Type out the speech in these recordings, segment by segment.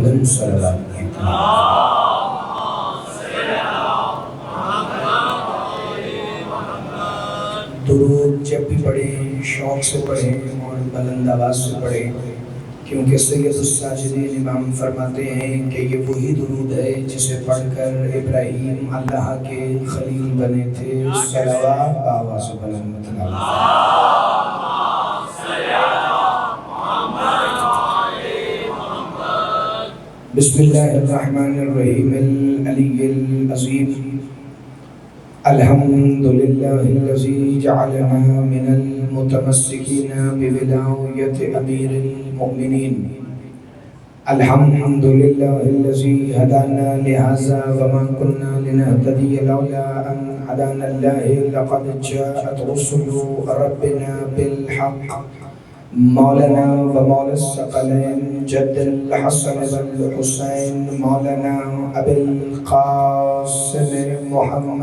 بلند صلوات کہتے ہیں۔ درود جب بھی پڑھیں شوق سے پڑھیں اور بلند آواز سے پڑھیں، کیونکہ سید الساجدین امام فرماتے ہیں کہ یہ وہی درود ہے جسے پڑھ کر ابراہیم اللہ کے خلیل بنے تھے۔ صلوات آواز بلند بسم اللہ الرحمن الرحیم العلی العظیم الحمدللہ الذی جعلنا من المتمسکین بولایت امیر المؤمنین الحمدللہ الذی ہدانا لہذا وما كنا لنهتدی لولا ان ہدانا اللہ لقد جاءت رسل ربنا بالحق مولانا و مولا الثقلین جد الحسن والحسین مولانا ابی القاسم محمد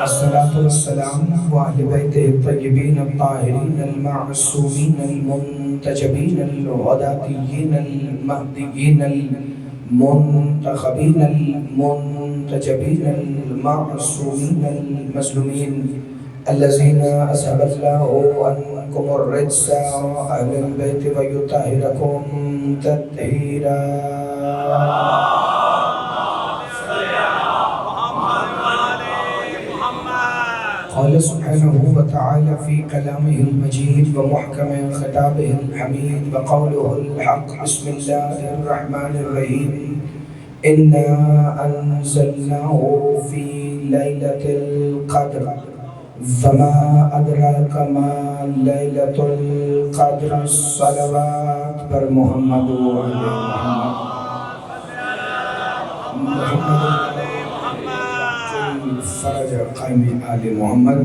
الصلاة والسلام وعلى بيته الطيبين الطاهرين المعصومين المنتجبين الهداتيين المهديين المنتخبين المنتجبين المعصومين المظلومين الذين أذهب الله عنكم الرجس أهل البيت ويطهركم تطهيرا قال سبحانه وتعالى في كلامه المجيد ومحكم خطابه الحميد وقوله الحق بسم الله الرحمن الرحيم إنا أنزلناه في ليلة القدر وما أدراك ما ليلة القدر الصلوات بر محمد وعلى محمد فرج قائم آل محمد۔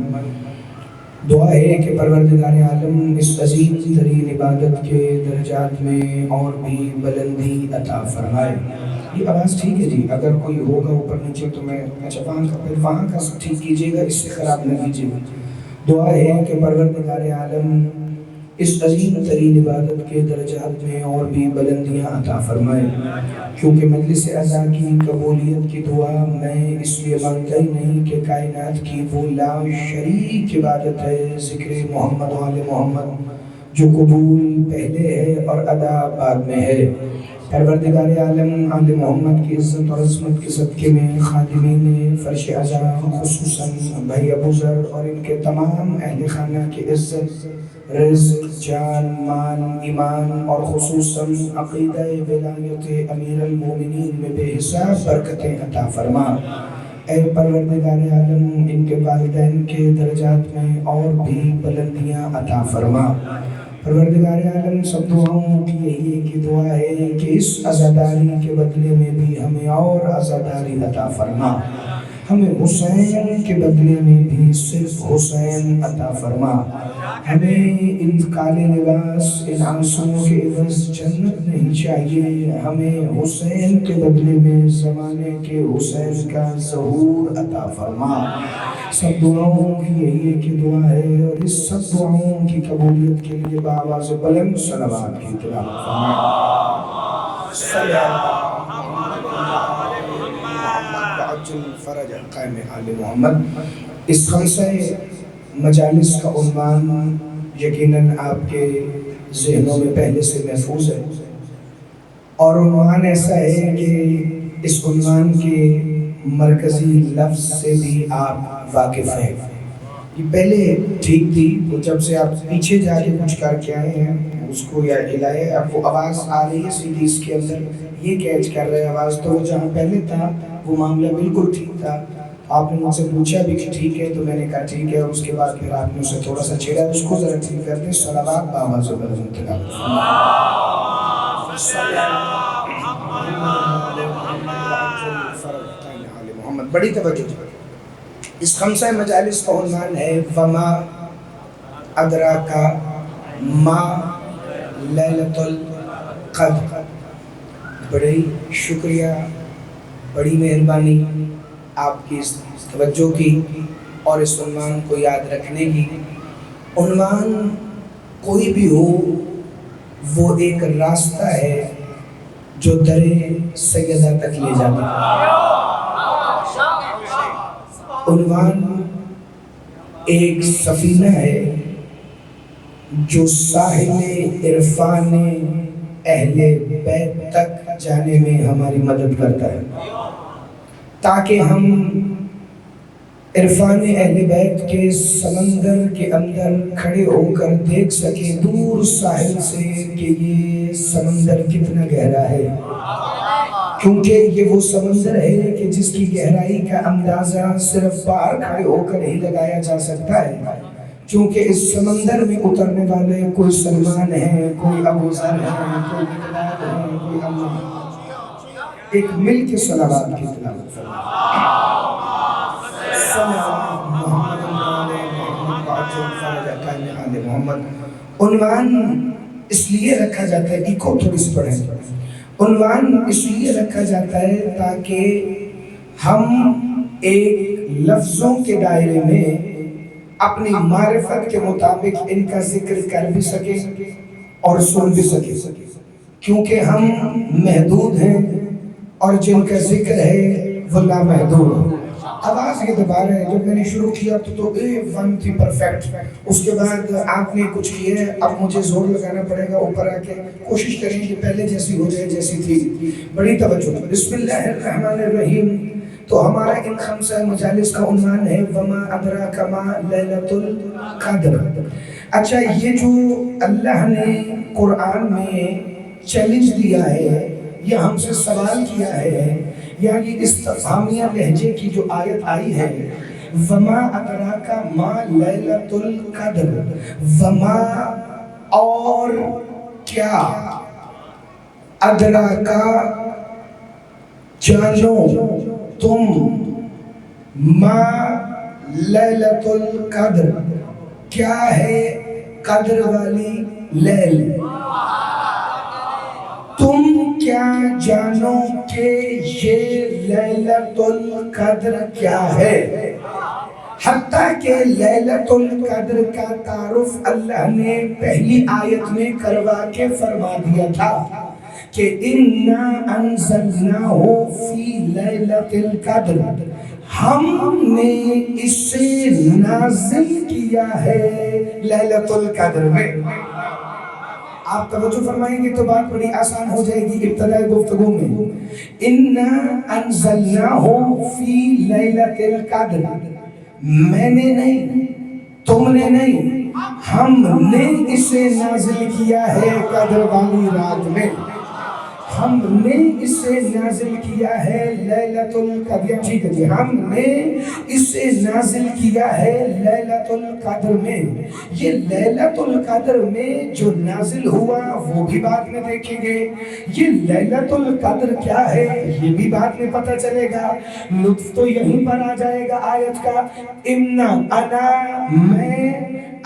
دعا ہے کہ پروردگار عالم اس عظیم ترین عبادت کے درجات میں اور بھی بلندی عطا فرمائے۔ یہ آواز ٹھیک ہے جی؟ اگر کوئی ہوگا اوپر نیچے تو میں اچھا وہاں کا ٹھیک کیجیے گا، اس سے خراب نہ کیجیے گا۔ دعا ہے کہ پروردگار عالم اس عظیم ترین عبادت کے درجات میں اور بھی بلندیاں عطا فرمائے، کیونکہ مجلس عزا کی قبولیت کی دعا میں اس لیے مانگتا ہی نہیں کہ کائنات کی وہ لا شریک عبادت ہے ذکر محمد و آل محمد، جو قبول پہلے ہے اور ادا بعد میں ہے۔ پروردگار عالم آل محمد کی عزت اور عظمت کے صدقے میں خادمین فرش عزا خصوصاً بھائی ابو ذر اور ان کے تمام اہل خانہ کی عزت، رزق، جان، مال، ایمان اور خصوصاً عقیدہ ولایت امیر المومنین میں بے حساب برکتیں عطا فرما۔ اے پروردگار عالم ان کے والدین کے درجات میں اور بھی بلندیاں عطا فرما۔ پروردگار عالم سب دعاؤں کی یہی ایک دعا ہے کہ اس عزاداری کے بدلے میں بھی ہمیں اور عزاداری عطا فرما، ہمیں حسین کے بدلے میں بھی صرف حسین عطا فرما، ہمیں ان کالے لباس ان آنسوؤں کے عوض جنت نہیں چاہیے، ہمیں حسین کے بدلے میں زمانے کے حسین کا ظہور عطا فرما۔ سب دعاؤں کی یہی ایک دعا ہے اور اس سب دعاؤں کی قبولیت کے لیے بآواز بلند صلوات کی تلاوت فرج قائم آل محمد۔ اس خمسہ مجالس کا عنوان یقیناً آپ کے ذہنوں میں پہلے سے محفوظ ہے، اور عنوان ایسا ہے کہ اس عنوان کے مرکزی لفظ سے بھی آپ واقف ہیں۔ یہ پہلے ٹھیک تھی، وہ جب سے آپ پیچھے جا کے کچھ کر کے آئے ہیں اس کو یا ہلائے، اب وہ آواز آ رہی ہے سیدھی اس کے اندر، یہ کیچ کر رہے آواز، تو وہ جہاں پہلے تھا وہ معاملہ بالکل ٹھیک تھا۔ آپ نے مجھ سے پوچھا بھی کہ ٹھیک ہے، تو میں نے کہا ٹھیک ہے، اور اس کے بعد پھر آپ نے اسے تھوڑا سا چھیڑا، اس کو ذرا ٹھیک کر دیں۔ صلوات بآواز بلند تلاوت محمد۔ بڑی توجہ۔ اس خمسہ مجالس کا عنوان ہے وما ادراک ما لیلۃ القدر۔ بڑی شکریہ، بڑی مہربانی آپ کی اس توجہ کی اور اس عنوان کو یاد رکھنے کی۔ عنوان کوئی بھی ہو وہ ایک راستہ ہے جو در سیدہ تک لے جاتا ہے. عنوان ایک سفینہ ہے جو ساحل عرفان اہل بیت تک جانے میں ہماری مدد کرتا ہے، تاکہ ہم عرفان اہل بیت کے سمندر کے اندر کھڑے ہو کر دیکھ سکیں دور ساحل سے کہ یہ سمندر کتنا گہرا ہے. کیونکہ یہ وہ سمندر ہے کہ جس کی گہرائی کا اندازہ صرف باہر کھڑے ہو کر ہی لگایا جا سکتا ہے. چونکہ اس سمندر میں اترنے والے کوئی سلمان ہے، کوئی ابو ذر ہے، کوئی مقداد ہے، کوئی اللہ. ایک مل کے صلوات کی تلاوت محمد. عنوان اس لیے رکھا جاتا ہے، ایکو تھوڑی سی پڑھیں. عنوان اس لیے رکھا جاتا ہے تاکہ ہم ایک لفظوں کے دائرے میں اپنی معرفت کے مطابق ان کا ذکر کر بھی سکیں اور سن بھی سکیں، کیونکہ ہم محدود ہیں اور جن کا ذکر ہے وہ لامحدود. آواز یہ دبا رہے ہیں. جب میں نے شروع کیا تو ون تھی پرفیکٹ. اس کے بعد آپ نے کچھ کیا ہے، اب مجھے زور لگانا پڑے گا اوپر آ کے. کوشش کریں کہ پہلے جیسی ہو جائے جیسی تھی. بڑی توجہ. بسم اللہ الرحمن الرحیم. تو ہمارا ان خمسہ مجالس کا عنوان ہے وما ادراک ما لیلۃ القدر. اچھا، یہ جو اللہ نے قرآن میں چیلنج دیا ہے یا ہم سے سوال کیا ہے، یا یہ استفہامیہ لہجے کی جو آیت آئی ہے وما ادراک ما لیلۃ القدر، وما اور کیا، ادراکا جانو تم، ما لیلۃ القدر کیا ہے قدر والی لیل. تم کیا جانو کہ یہ لیلۃ القدر کیا ہے. حتیٰ کہ لیلۃ القدر کا تعارف اللہ نے پہلی آیت میں کروا کے فرما دیا تھا کہ اِنَّا أَنزَلْنَاهُ فِي لَيْلَةِ الْقَدْرِ، ہم نے اسے نازل کیا ہے لیلۃ القدر میں. آپ توجہ فرمائیں گے تو بات بڑی آسان ہو جائے گی ابتدائی گفتگو میں. اِنَّا أَنزَلْنَاهُ فِي لَيْلَةِ الْقَدْرِ، میں نے نہیں، تم نے نہیں، ہم نے اسے نازل کیا ہے قدر والی رات میں. ہم نے اسے نازل کیا ہے لیلۃ القدر. ٹھیک ہے جی، ہم نے اسے نازل کیا ہے لیلۃ القدر میں. یہ لیلۃ القدر میں جو نازل ہوا وہ بھی بعد میں دیکھیں گے. یہ لیلۃ القدر کیا ہے یہ بھی بعد میں پتہ چلے گا. لطف تو یہیں پر آ جائے گا آیت کا. اِنَّا اَنَا میں،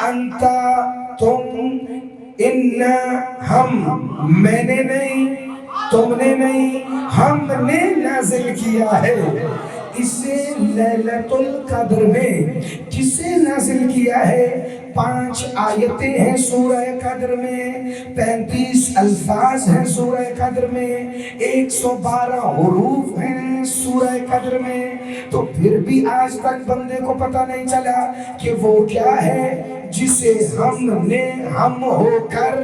انتا تم، اِنَّا ہم، میں نے نہیں، تم نے نہیں، ہم نے نازل کیا ہے اسے لیلۃ القدر میں. کسے نازل کیا ہے؟ 5 آیتیں ہیں سورہ قدر میں، 35 الفاظ ہیں سورہ قدر میں، 112 حروف ہیں سورہ قدر میں. تو پھر بھی آج تک بندے کو پتہ نہیں چلا کہ وہ کیا ہے جسے ہم نے ہم ہو کر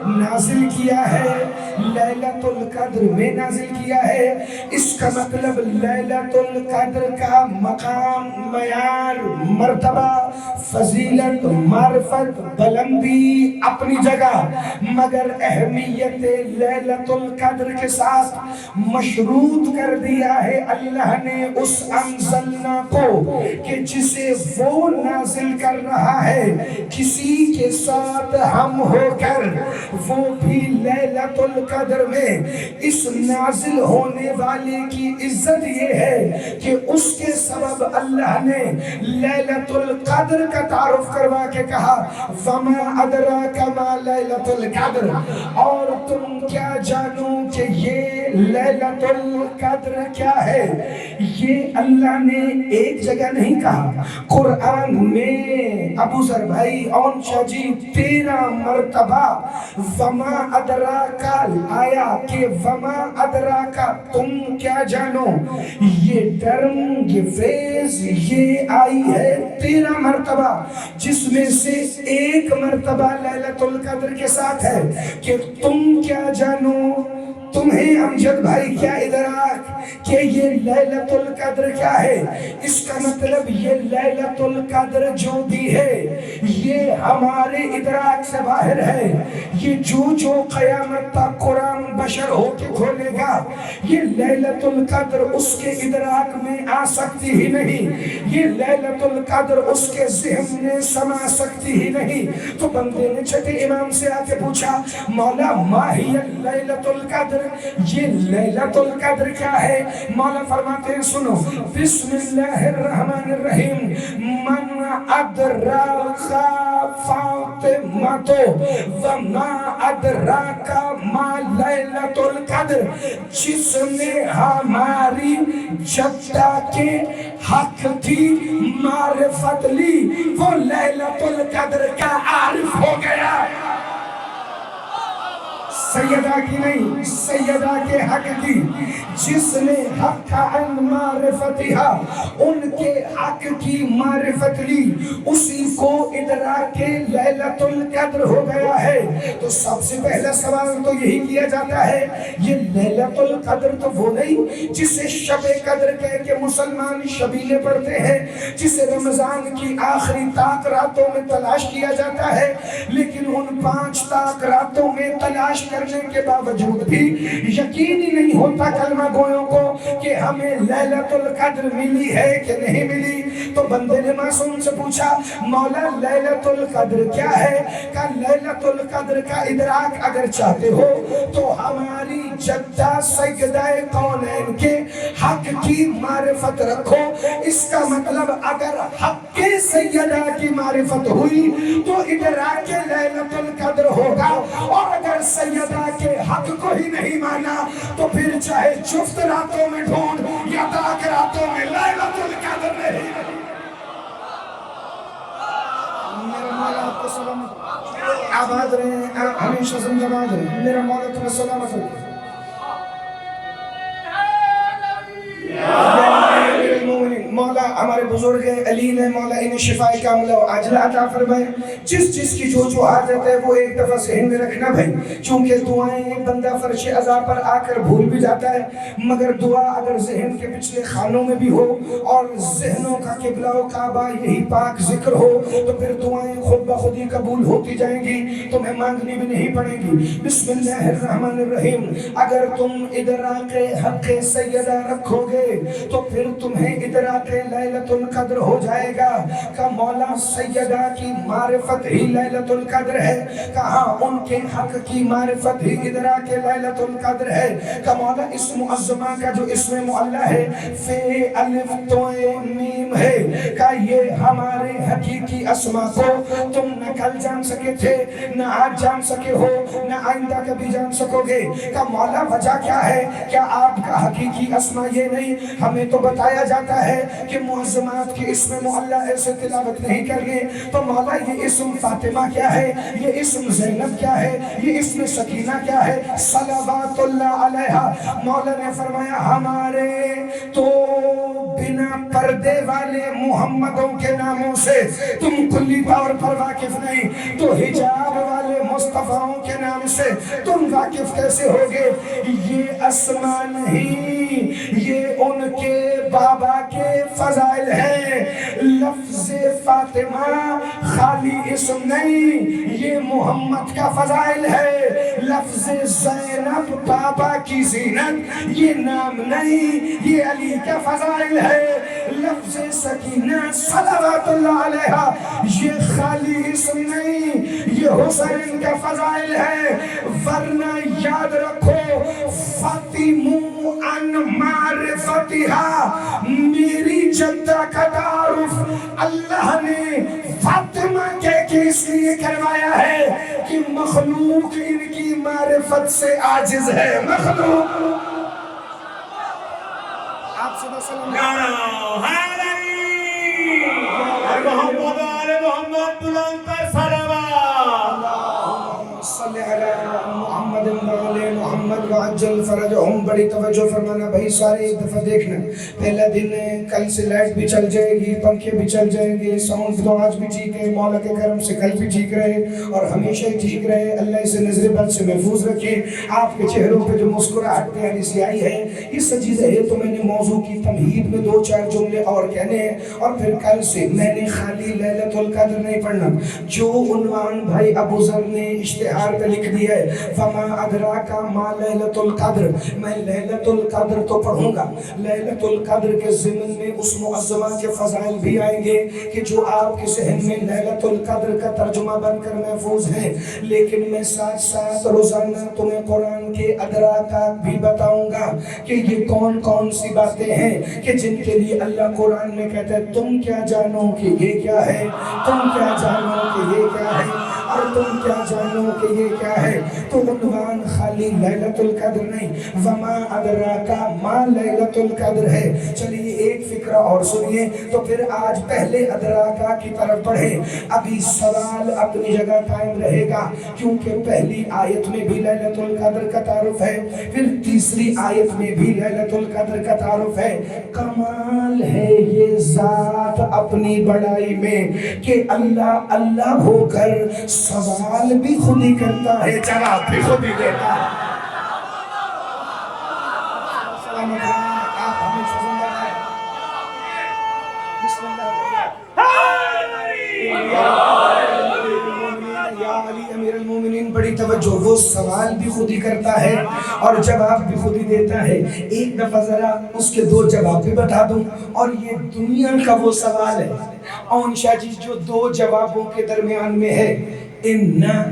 نازل کیا ہے، لیلۃ القدر میں نازل کیا ہے. اس کا مطلب لیلۃ القدر کا مقام، معیار، مرتبہ، فضیلت، معرفت، بلندی اپنی جگہ، مگر اہمیت لیلۃ القدر کے ساتھ مشروط کر دیا ہے اللہ نے اس انزلنا کو کہ جسے وہ نازل کر رہا ہے کسی کے ساتھ ہم ہو کر، وہ بھی لیلۃ القدر میں اس نازل ہونے والی والے کی عزت یہ ہے کہ اس کے سبب اللہ نے لیلۃ القدر کا تعارف کروا کے کہا وما ادراک ما لیلۃ القدر، اور تم کیا جانو کہ یہ لیلۃ القدر کیا ہے۔ یہ اللہ نے ایک جگہ نہیں کہا، قرآن میں ابو ذر بھائی اون شاہ جی 13 مرتبہ وما ادراکا آیا کہ وما ادراکا تم کیا جانو، یہ ٹرم یہ فریز یہ آئی ہے 13 مرتبہ، جس میں سے ایک مرتبہ لیلۃ القدر کے ساتھ ہے کہ تم کیا جانو۔ تمہیں امجد بھائی کیا ادراک کہ یہ لیلۃ القدر کیا ہے؟ اس کا مطلب یہ لیلۃ القدر جو بھی ہے یہ ہمارے ادراک سے باہر ہے۔ یہ جو قیامت تک قرآن بشر ہو کے کھولے گا یہ لیلۃ القدر اس کے ادراک میں آ سکتی ہی نہیں، یہ لیلۃ القدر اس کے ذہن میں سما سکتی ہی نہیں۔ تو بندے نے چھٹے امام سے آ کے پوچھا مولا ما ہی لیلۃ القدر، یہ لیلۃ القدر کیا ہے؟ مولا فرماتے ہیں سنو بسم اللہ الرحمن الرحیم من ادراک فاطمہ وما ادراک ما لیلۃ القدر، جس نے ہماری جدہ کے حق کی معرفت لی وہ لیلۃ القدر کا عارف ہو گیا۔ سیدہ کی نہیں، سیدہ کے حق کی، جس نے حق عن معرفتہا ان کے حق کی معرفت لی اسی کو ادراک لیلۃ القدر ہو گیا ہے۔ تو سب سے پہلا سوال تو یہی کیا جاتا ہے یہ لیلۃ القدر تو وہ نہیں جسے شب قدر کہہ کے مسلمان شبیلے پڑھتے ہیں، جسے رمضان کی آخری طاق راتوں میں تلاش کیا جاتا ہے، لیکن ان 5 طاق راتوں میں تلاش کرنے کے باوجود بھی یقین ہی نہیں ہوتا کلمہ گویوں کو کہ ہمیں لیلۃ القدر ملی ہے کہ نہیں ملی۔ تو بندے نے معصوم سے پوچھا مولا لیلۃ القدر کیا ہے؟ کہ لیلۃ القدر کا ادراک اگر چاہتے ہو تو ہماری جدہ سیدہ کونین کے حق کی معرفت رکھو۔ اس کا مطلب اگر حق کے سیدہ کی معرفت ہوئی تو ادراک لیلۃ القدر ہوگا، اور اگر سیدہ کے حق کو ہی نہیں مانا تو پھر چاہے جفت راتوں میں ڈھونڈ یا طاق راتوں میں لیلۃ القدر نہیں۔ میرا مولا آپ کو سلامت آباد رہے، ہمیشہ زندہ باد رہے، میرا مولا تمہیں سلامت رہے۔ مولا ہمارے بزرگ علی نے مولا انہیں شفاء کاملہ و عاجلہ عطا فرمائے۔ جس کی جو حاجت ہے وہ ایک دفعہ ذہن میں رکھنا بھائی، چونکہ دعائیں بندہ فرش عزا پر آ کر بھول بھی جاتا ہے، مگر دعا اگر ذہن کے پچھلے خانوں میں بھی ہو اور ذہنوں کا قبلہ و کعبہ یہی پاک ذکر ہو تو پھر دعائیں خود بخود ہی قبول ہوتی جائیں گی، تمہیں مانگنی بھی نہیں پڑے گی۔ بسم اللہ الرحمن الرحیم، اگر تم ادراک حق سیدہ رکھو گے تو پھر تمہیں ادراک لیلۃ القدر ہو جائے گا۔ کہ مولا سیدہ کی معرفت ہی لیلۃ القدر ہے، کہاں ان کے حق کی معرفت ہی ادراک لیلۃ القدر ہے۔ کہ مولا اس معظمہ کا جو اسم معلّہ ہے فے الف تو میم ہے، کہ یہ ہمارے حقیقی اسما کو تم نہ کل جان سکے تھے، نہ آج جان سکے ہو، نہ آئندہ کبھی جان سکو گے۔ کہ مولا وجہ کیا ہے؟ کیا آپ کا حقیقی اسما یہ نہیں؟ ہمیں تو بتایا جاتا ہے کہ معظمات کے اسم معلّہ ایسے تلاوت نہیں کرنے، تو مولا یہ اسم فاطمہ کیا ہے، یہ اسم زینب کیا ہے، یہ اسم سکینہ کیا ہے؟ صلوات اللہ علیہا۔ مولا نے فرمایا ہمارے تو بنا پردے والے محمدوں کے ناموں سے تم کلی طور پر واقف نہیں، تو حجاب والے مصطفیٰوں کے نام سے تم واقف کیسے ہوگے؟ یہ اسما نہیں، یہ ان کے بابا کے فضائل ہیں۔ لفظ فاطمہ خالی اسم نہیں، یہ محمد کا فضائل ہے۔ لفظ زینب بابا کی زینت یہ نام نہیں، یہ علی کا فضائل ہے۔ لفظ سکینہ صلوات اللہ علیہا یہ خالی اسم نہیں، یہ حسین کا فضائل ہے۔ ورنہ یاد رکھو فَتِمُوا عَنْ مَعْرِفَتِهَا، میری جدہ کا تعارف اللہ نے فاطمہ کے اس لیے کروایا ہے کہ مخلوق ان کی معرفت سے عاجز ہے. مخلوق آپ صلی اللہ علیہ صلی علی محمد وعلی محمد وعجل فرجہم. بڑی توجہ فرمانا بھائی سارے ایک دفعہ دیکھنا. پہلا دن ہے، کل سے لائٹ بھی چل جائے گی، پنکھے بھی چل جائیں گے، ساؤنڈ تو آج بھی ٹھیک ہے، مولا کے کرم سے کل بھی ٹھیک رہے اور ہمیشہ ہی ٹھیک رہے. اللہ اسے نظر بد سے محفوظ رکھے. آپ کے چہروں پہ جو مسکراہٹ پیاری سی آئی ہے یہ سجیدہ ہے. تو میں نے موضوع کی تمہید میں 2-4 جملے اور کہنے ہیں اور پھر کل سے میں نے خالی لیلۃ القدر نہیں پڑھنا. جو عنوان بھائی ابو ذر نے اشتہار پہ لکھ دیا ہے فما ادراک ما لیلۃ القدر، میں لیلۃ القدر تو پڑھوں گا. لیلۃ القدر کے ضمن میں اس معظمہ کے فضائل بھی آئیں گے کہ جو آپ کے ذہن میں لیلۃ القدر کا ترجمہ بن کر محفوظ ہیں. لیکن میں ساتھ ساتھ روزانہ تمہیں قرآن کے ادراکات بھی بتاؤں گا کہ یہ کون کون سی باتیں ہیں کہ جن کے لیے اللہ قرآن میں کہتا ہے تم کیا جانو کہ یہ کیا ہے، تم کیا جانو کہ یہ کیا ہے، اور تم کیا جانو کہ یہ کیا ہے. تو عنوان خالی لیلۃ القدر نہیں، وما ادراک ما لیلۃ القدر ہے. چلیے ایک فکرہ اور سنیے تو پھر آج پہلے ادراکا کی طرف بڑھیں. ابھی سوال اپنی جگہ قائم رہے گا کیونکہ پہلی آیت میں بھی لیلۃ القدر کا تعارف ہے، پھر تیسری آیت میں بھی لیلۃ القدر کا تعارف ہے. کمال ہے یہ ذات اپنی بڑائی میں کہ اللہ اللہ ہو کر سوال بھی خود ہی کرتا ہے، جواب بھی خود ہی دیتا ہے. آپ ہمیں زندہ ہے. بسم اللہ یا علی امیر المومنین. بڑی توجہ، وہ سوال بھی خود ہی کرتا ہے اور جواب بھی خود ہی دیتا ہے. ایک دفعہ ذرا اس کے 2 جواب بھی بتا دوں. اور یہ دنیا کا وہ سوال ہے اون شاہ جی جو 2 جوابوں کے درمیان میں ہے. اِنَّا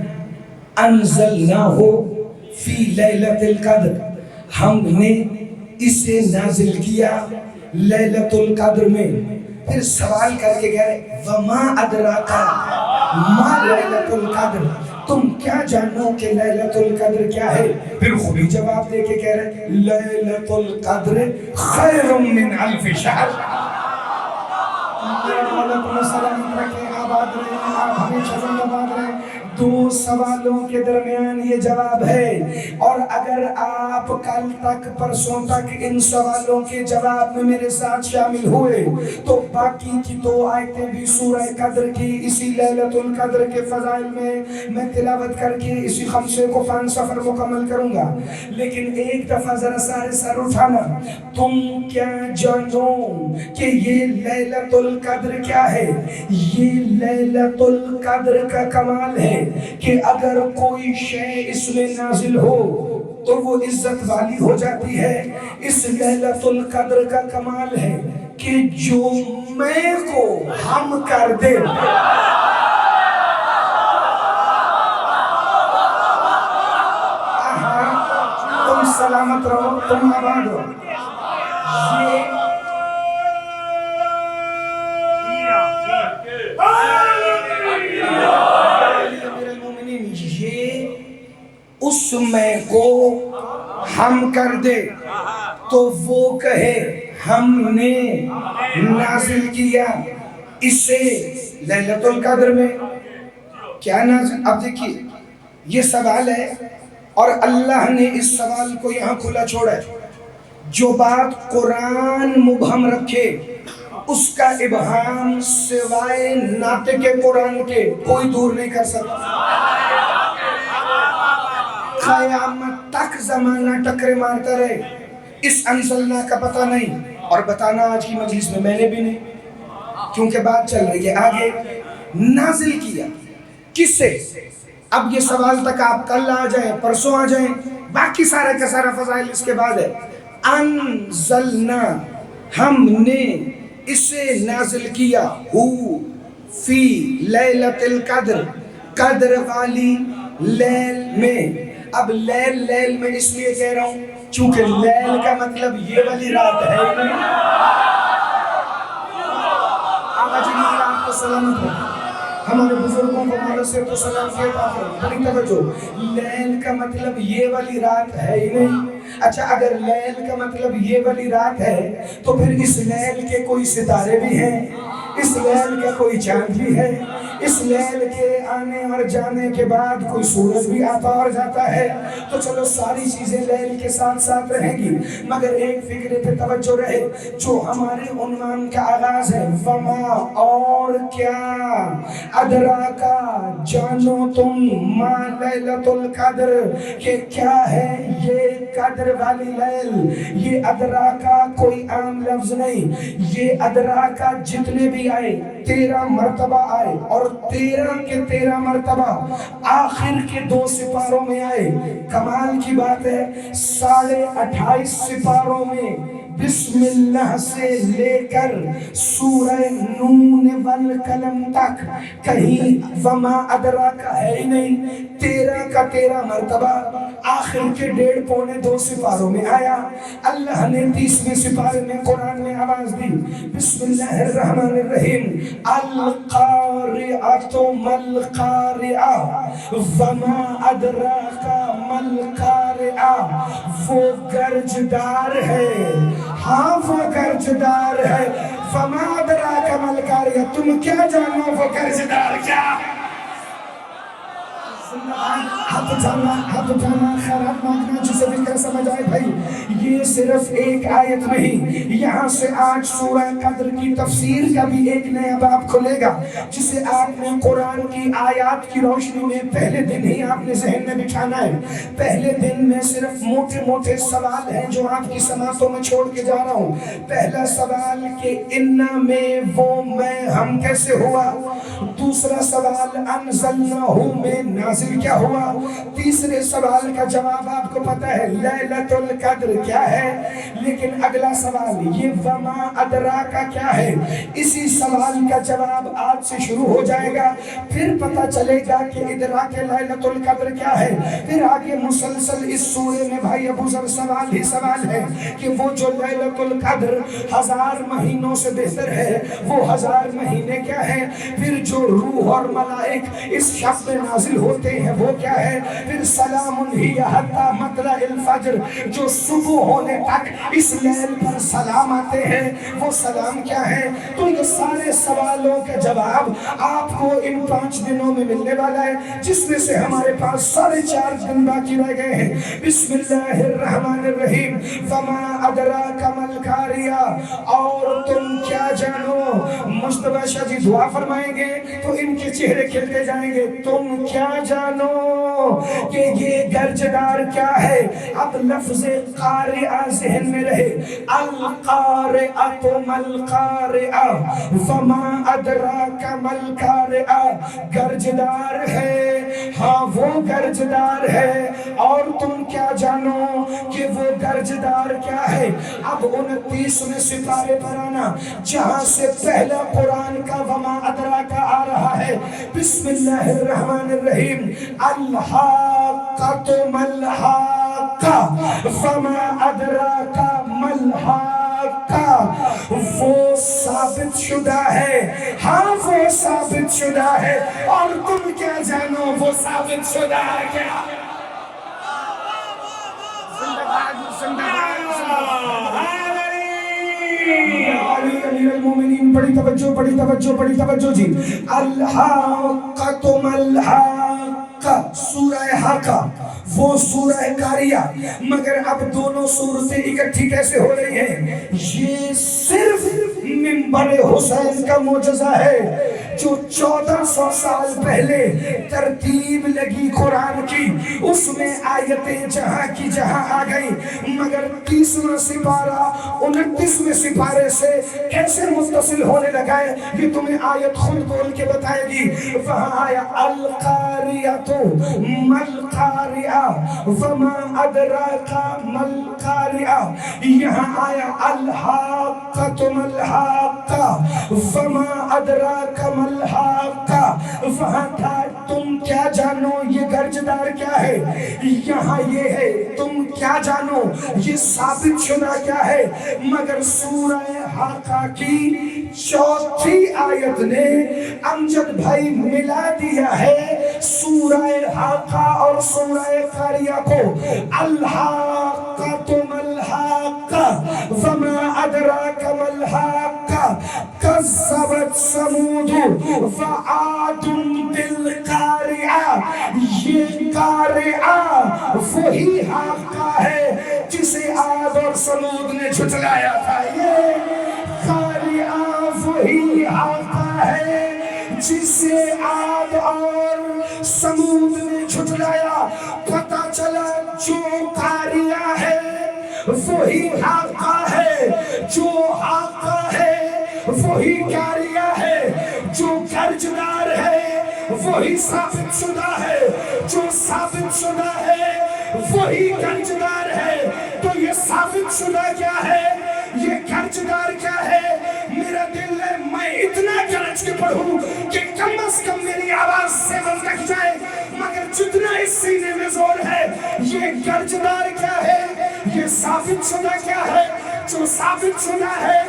انزلناہ فی لیلۃ القدر، ہم نے اسے نازل کیا لیلۃ القدر میں. پھر سوال کر کے کہہ رہے وما ادراک ما لیلۃ القدر، تم کیا جانو کہ لیلۃ القدر کیا ہے. پھر خود ہی جواب دے کے کہہ رہے لیلۃ القدر خیر من الف شہر. سلامت رکھیں، آباد رہیں، آپ ہمیشہ زندہ باد رہیں. 2 سوالوں کے درمیان یہ جواب ہے. اور اگر آپ کل تک پرسوں تک ان سوالوں کے جواب میں میرے ساتھ شامل ہوئے تو باقی کی 2 آیتیں بھی سورہ قدر کی اسی لیلۃ القدر کے فضائل میں تلاوت کر کے اسی خمسے کو 5 سفر مکمل کروں گا. لیکن ایک دفعہ ذرا سارے سر اٹھانا. تم کیا جانو کہ یہ لیلۃ القدر کیا ہے؟ یہ لیلۃ القدر کا کمال ہے کہ اگر کوئی شے اس میں نازل ہو تو وہ عزت والی ہو جاتی ہے. اس لیلۃ القدر کا کمال ہے کہ جو میں کو ہم کر دے. تم سلامت رہو، تم آباد رہو. یہ اس میں کو ہم کر دے تو وہ کہے ہم نے نازل کیا اسے لیلۃ القدر میں. کیا نازل؟ اب دیکھیے یہ سوال ہے اور اللہ نے اس سوال کو یہاں کھلا چھوڑا ہے. جو بات قرآن مبہم رکھے اس کا ابہام سوائے ناطق قرآن کے کوئی دور نہیں کر سکتا. قیامت تک زمانہ ٹکرے مارتا رہے، اس انزلنا کا پتہ نہیں. اور بتانا آج کی مجلس میں نے بھی نہیں کیونکہ بات چل رہی ہے آگے. نازل کیا کس سے؟ اب یہ سوال تک آپ کل آ جائیں، پرسوں آ جائیں، باقی سارے کا سارا فضائل اس کے بعد ہے. انزلنا، ہم نے اسے نازل کیا، ہو فی لیلۃ القدر، قدر والی لیل میں. اب لیل لیل میں اس لیے کہہ رہا ہوں چونکہ لیل کا مطلب یہ والی رات ہے ہی نہیں۔ آقا جی کی رات کو سلامت ہو، ہمارے بزرگوں کو مولا سے تو سلام کہتا ہے، بڑی توجہ، لیل کا مطلب یہ والی رات ہے ہی نہیں۔ اچھا اگر لیل کا مطلب یہ والی رات ہے تو پھر اس لیل کے کوئی ستارے بھی ہیں، اس لیل کا کوئی چاند بھی ہے، اس لیل کے آنے اور جانے کے بعد کوئی سورج بھی آتا اور جاتا ہے، تو چلو ساری چیزیں لیل کے ساتھ ساتھ رہیں گی، مگر ایک فکر پہ توجہ رہے جو ہمارے عنوان کا آغاز ہے، وما اور کیا ادراکا جانو تم ما لیلۃ القدر کہ کیا ہے یہ قدر والی لیل۔ یہ ادراکا کوئی عام لفظ نہیں، یہ ادراکا جتنے بھی آئے 13 مرتبہ آئے اور 13 کے 13 مرتبہ آخر کے 2 سپاروں میں آئے۔ کمال کی بات ہے 28.5 سپاروں میں بسم اللہ سے لے کر سورہ نون والقلم تک کہیں وما ادراکا ہے ہی نہیں، 13 کا 13 مرتبہ آخر کے 1.5-2 سپاروں میں آیا۔ اللہ نے 30ویں سپارے میں قرآن میں آواز دی، بسم اللہ الرحمن الرحیم، القارعۃ ملقارعہ وما ادراکا ملقارعہ، وہ گرجدار ہے، ہاں وہ گرجدار ہے، وما ادراکا ملقارعہ، تم کیا جانو وہ گرجدار کیا؟ ہاتھ اٹھانا خیرات مانگنا جسے بھی کر سمجھ آئے بھائی، یہ صرف ایک آیت نہیں، یہاں سے آج سورہ قدر کی تفسیر کا بھی ایک نیا باب کھلے گا جسے آپ نے قرآن کی آیات کی روشنی میں پہلے دن ہی آپ نے ذہن میں بٹھانا ہے۔ پہلے دن میں صرف موٹے موٹے سوال ہیں جو آپ کی سماعتوں میں چھوڑ کے جا رہا ہوں۔ پہلا سوال کہ انا میں وہ میں ہم کیسے ہوا، دوسرا سوال انزلناہ میں نازل کیا ہوا، تیسرے سوال کا جواب آپ کو پتا ہے لیلۃ القدر کیا ہے، لیکن اگلا سوال یہ وما ادراکا کیا ہے، اسی سوال کا جواب آج سے شروع ہو جائے گا، پھر پتا چلے گا کہ ادراک لیلۃ القدر کیا ہے، پھر آگے مسلسل اس سورے میں بھائی ابو ذر سوال ہی سوال ہے کہ وہ جو لیلۃ القدر 1000 مہینوں سے بہتر ہے وہ 1000 مہینے کیا ہے، پھر جو روح اور ملائک اس شب میں نازل ہوتے ہیں وہ کیا ہے، پھر سلام ہی حتی مطلع الفجر جو صبح ہونے تک اس لیل پر سلام آتے ہیں وہ سلام کیا ہے۔ تو یہ سارے سوالوں کے جواب آپ کو ان 5 دنوں میں ملنے والا ہے، جس میں سے ہمارے پاس 4.5 دن باقی رہ گئے ہیں۔ بسم اللہ الرحمن الرحیم، وما ادراک ملقاریہ، اور تم کیا جانو، مصطفیٰ شاہ جی دعا فرمائیں گے تو ان کے چہرے کھلتے جائیں گے، تم کیا جانو کہ یہ گرجدار کیا ہے۔ اب لفظ قارعہ ذہن میں رہے، القارعۃ ملقارعہ وما ادراک ملقارعہ، گرجدار ہے، ہاں وہ گرجدار ہے، اور تم کیا جانو کہ وہ گرجدار کیا ہے۔ اب 29ویں سپارے پر آنا جہاں سے پہلا قرآن کا وما ادراک آ رہا ہے، بسم اللہ الرحمن الرحیم، الحاقۃ ملحاقہ وما ادراک ملحاقہ، وہ ثابت شدہ ہے، ہاں وہ ثابت شدہ ہے، اور تم کیا جانو وہ ثابت شدہ ہے کیا۔ امیر المومنین، بڑی توجہ بڑی توجہ بڑی توجہ جی، الحاقۃ ملحاقہ، سورہ حاقہ وہ سورہ قاریہ، مگر اب دونوں صورتیں اکٹھی کیسے ہو رہی ہیں، یہ صرف منبر حسین کا معجزہ ہے جو 1400 سال پہلے ترتیب لگی قرآن کی، اس میں آیتیں جہاں کی جہاں آ گئیں، مگر 30واں سپارہ 29ویں سپارے سے کیسے متصل ہونے لگا ہے یہ تمہیں آیت خود بول کے بتائے گی۔ وہاں آیا القاریۃ ملقاریہ وما ادراک ملقاریہ، یہاں آیا الحاقۃ ملحاقہ وما ادراک ملحاقہ، وہاں تھا تم کیا جانو یہ گرجدار کیا ہے؟ یہاں یہ ہے تم کیا جانو یہ ثابت شدہ کیا ہے؟ مگر سورہ حاقہ کی 4تھی آیت نے امجد بھائی ملا دیا ہے سورہ حاقہ اور سورہ قاریہ کو۔ الحاقہ ملحاقہ وما ادراک ملحاقہ کذبت ثمود وعاد بالقارعہ۔ یہ قارعہ وہی حاقہ ہے جسے عاد اور ثمود نے جھٹلایا تھا، یہ قارعہ وہی حاقہ ہے جسے عاد اور ثمود نے جھٹلایا۔ پتہ چلا جو قارعہ ہے وہی حاقہ ہے، جو حاقہ ہے وہی قاریہ ہے، جو گرجدار ہے وہی ثابت شدہ ہے، جو ثابت شدہ ہے وہی گرجدار ہے۔ تو یہ ثابت شدہ کیا ہے؟ یہ گرجدار کیا ہے؟ میرا دل ہے میں اتنا گرج کے پڑھوں کہ کم از کم میری آواز سے بند تک جائے، مگر جتنا اس سینے میں زور ہے یہ گرجدار کیا ہے؟ یہ ثابت شدہ کیا ہے؟ جو ثابت شدہ ہے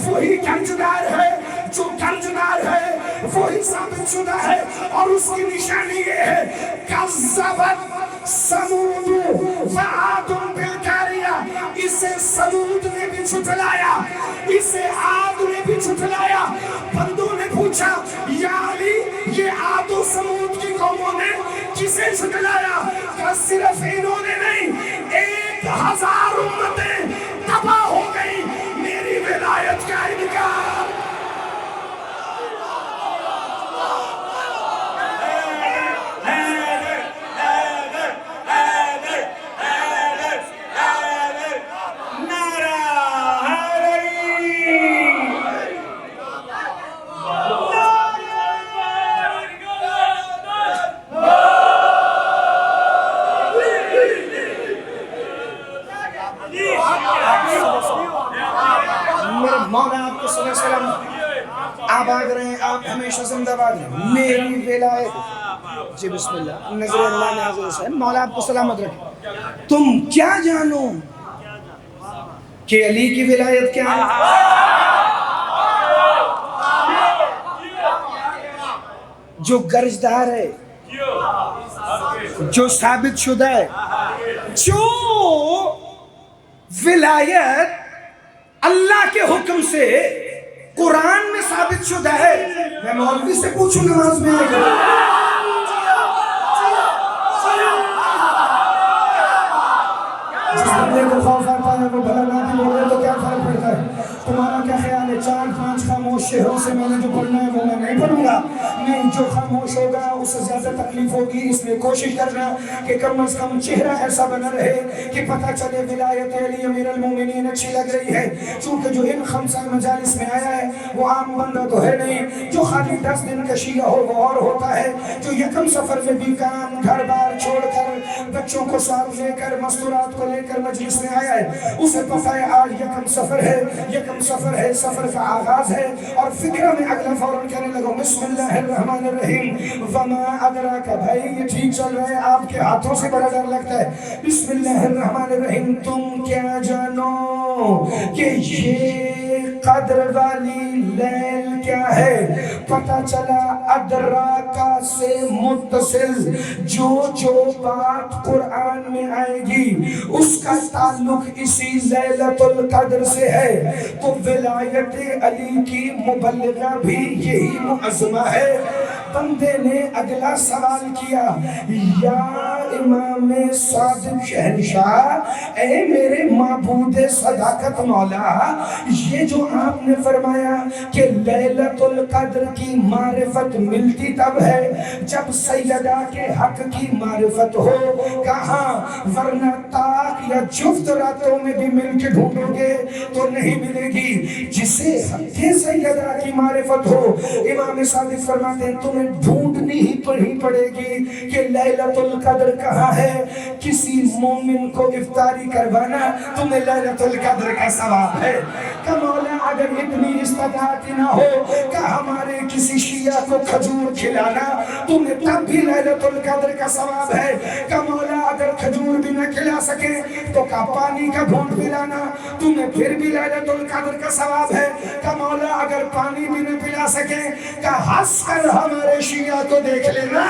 وہی گرجدار ہے، جو گرجدار ہے وہی ثابت شدہ ہے، اور اس کی نشانی یہ ہے کذبت ثمود وعاد بالقاریہ۔ اسے ثمود نے بھی جھٹلایا، اسے عاد نے بھی جھٹلایا۔ بندوں نے پوچھا یا علی یہ عاد و ثمود کی قوموں نے کسے جھٹلایا؟ کہ صرف انہوں نے نہیں، 1000 امتیں تباہ ہو گئی میری ولایت کا انکار۔ مولا آپ کو صلی اللہ علیہ وسلم آباد رہیں، آپ ہمیشہ زندہ باد رہیں، میری ولایت۔ جی بسم اللہ، نظر اللہ نے حضرت سے مولا آپ کو سلامت رکھے۔ تم کیا جانو کہ علی کی ولایت کیا ہے؟ جو گرجدار ہے، جو ثابت شدہ ہے، جو ولایت اللہ کے حکم سے قرآن میں ثابت شدہ ہے۔ میں مولوی سے پوچھوں نماز میں آئے گا، جس بندے کو خوف آتا ہے وہ بھلا نہ بھی بولے تو کیا فرق پڑتا ہے؟ تمہارا کیا خیال ہے 4-5 خاموش شہروں سے میں نے جو پڑھنا ہے وہ میں نہیں پڑھوں گا؟ نہیں، جو خاموش ہوگا اس سے زیادہ تکلیف ہوگی، اس لیے کوشش کرنا کہ کم از کم چہرہ ایسا بنا رہے کہ پتہ چلے ولایت علی امیر المومنین اچھی لگ رہی ہے۔ چونکہ جو ان 5 مجالس میں آیا ہے وہ عام بندہ تو ہے نہیں، جو خالی 10 دن کا شیعہ ہو وہ اور ہوتا ہے، جو یکم سفر میں بھی کام گھر بار چھوڑ کر بچوں کو ساتھ لے کر مستورات کو لے کر مجلس میں آیا ہے، اسے پتہ ہے آج یکم سفر ہے، یکم سفر ہے، سفر کا آغاز ہے، اور فکرہ میں اگلا فوراں کہنے لگو بسم اللہ الرحمن الرحیم وما ادراک۔ بھائی یہ ٹھیک چل رہا ہے، آپ کے ہاتھوں سے بڑا ڈر لگتا ہے۔ بسم اللہ الرحمن الرحیم، تم کیا جانو کہ یہ قدر والی لیل کیا ہے؟ پتہ چلا ادراکہ سے متصل جو بات قرآن میں آئے گی اس کا تعلق اسی لیلۃ القدر سے ہے، تو ولایت علی کی مبلغہ بھی یہی معظمہ ہے۔ بندے نے اگلا سوال کیا، یا امام صادق شہنشاہ، اے میرے معبود صداقت مولا، یہ جو آپ نے فرمایا کہ لیلۃ القدر کی معرفت ملتی تب ہے جب سیدہ کے حق کی معرفت ہو، کہاں؟ ورنہ تاک یا جفت راتوں میں بھی مل کے ڈھونڈو گے تو نہیں ملے گی۔ جسے حق سیدہ کی معرفت ہو، امام صادق فرماتے ہیں تمہیں ڈھونڈنی ہی پڑے گی کہ لیلۃ القدر کہاں ہے۔ کسی مومن کو افطاری کروانا تمہیں لیلۃ القدر کا ثواب ہے۔ کہ مولا اگر اتنی استطاعت نہ ہو کہ ہمارے کسی شیعہ کو کھجور کھلانا، تمہیں تب بھی لیلۃ القدر کا ثواب ہے کہ مولا اگر کھجور بھی نہ کھلا سکے تو کا پانی کا گھونٹ پلانا، تمہیں پھر بھی لیلۃ القدر کا ثواب ہے کہ مولا اگر پانی بھی نہ پلا سکے کہ ہنس کر ہمارے شیعہ کو دیکھ لینا،